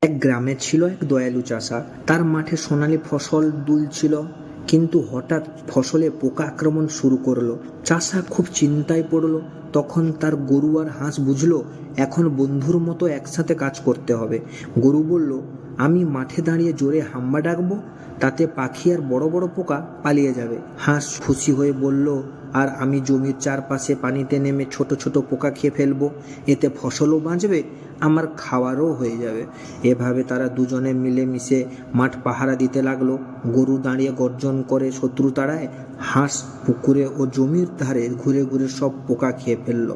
এক গ্রামে ছিল এক দয়ালু চাষা। তার মাঠে সোনালি ফসল দুলছিল, কিন্তু হঠাৎ ফসলে পোকা আক্রমণ শুরু করলো। চাষা খুব চিন্তায় পড়লো। তখন তার গরু আর হাঁস বুঝলো এখন বন্ধুর মতো একসাথে কাজ করতে হবে। গরু বলল, আমি মাঠে দাঁড়িয়ে জোরে হাম্বা ডাকবো, তাতে পাখি আর বড় বড় পোকা পালিয়ে যাবে। হাঁস খুশি হয়ে বলল, আর আমি জমির চারপাশে পানিতে নেমে ছোট ছোট পোকা খেয়ে ফেলবো, এতে ফসলও বাঁচবে, আমার খাওয়ারও হয়ে যাবে। এভাবে তারা দুজনে মিলেমিশে মাঠ পাহারা দিতে লাগলো। গরু দাঁড়িয়ে গর্জন করে শত্রু তাড়ায়, হাঁস পুকুরে ও জমির ধারে ঘুরে ঘুরে সব পোকা খেয়ে ফেলল।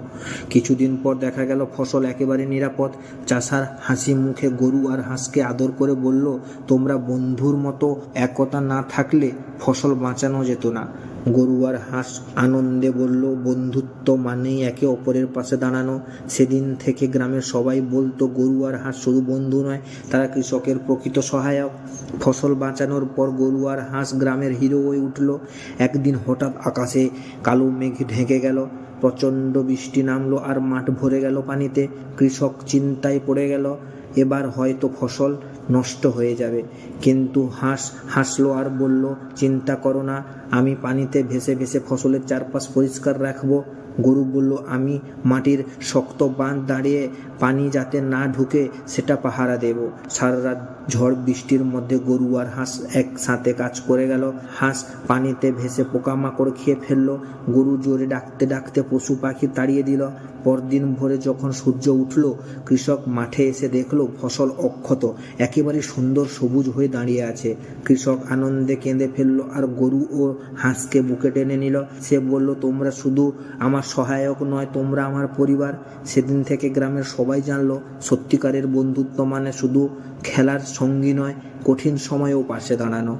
কিছুদিন পর দেখা গেল ফসল একেবারে নিরাপদ। চাষার হাসি মুখে গরু আর হাঁসকে আদর করে বলল, তোমরা বন্ধুর মতো একতা না থাকলে ফসল বাঁচানো যেত না। গরু আর হাঁস আনন্দে বলল, বন্ধুত্ব মানেই একে অপরের পাশে দাঁড়ানো। সেদিন থেকে গ্রামের সবাই বলতো, গরু আর হাঁস শুধু বন্ধু নয়, তারা কৃষকের প্রকৃত সহায়ক। ফসল বাঁচানোর পর গরু আর হাঁস গ্রামের হিরো হয়ে উঠল। একদিন হঠাৎ আকাশে কালো মেঘ ঢেকে গেল, প্রচণ্ড বৃষ্টি নামলো আর মাঠ ভরে গেল পানিতে। কৃষক চিন্তায় পড়ে গেল, এবার হয়তো ফসল নষ্ট হয়ে যাবে। কিন্তু হাঁস হাসলো আর বলল, চিন্তা করো না, আমি পানিতে ভেসে ভেসে ফসলের চারপাশ পরিষ্কার রাখবো। গরু বলল, আমি মাটির শক্ত বাঁধ দাঁড়িয়ে পানি যাতে না ঢুকে সেটা পাহারা দেব। সারা রাত ঝড় বৃষ্টির মধ্যে গরু আর হাঁস একসাথে কাজ করে গেল। হাঁস পানিতে ভেসে পোকামাকড় খেয়ে ফেললো, গরু জোরে ডাকতে ডাকতে পশু পাখি তাড়িয়ে দিল। পরদিন ভোরে যখন সূর্য উঠল, কৃষক মাঠে এসে দেখলো ফসল অক্ষত, একেবারে সুন্দর সবুজ হয়ে দাঁড়িয়ে আছে। কৃষক আনন্দে কেঁদে ফেললো আর গরু ও হাঁসকে বুকে টেনে নিল। সে বলল, তোমরা শুধু আমার সহায়ক নয়, তোমরা আমার পরিবার। সেদিন থেকে গ্রামের সবাই জানলো, সত্যিকারের বন্ধুত্ব মানে শুধু খেলার সঙ্গী নয়, কঠিন সময়েও পাশে দাঁড়ানো।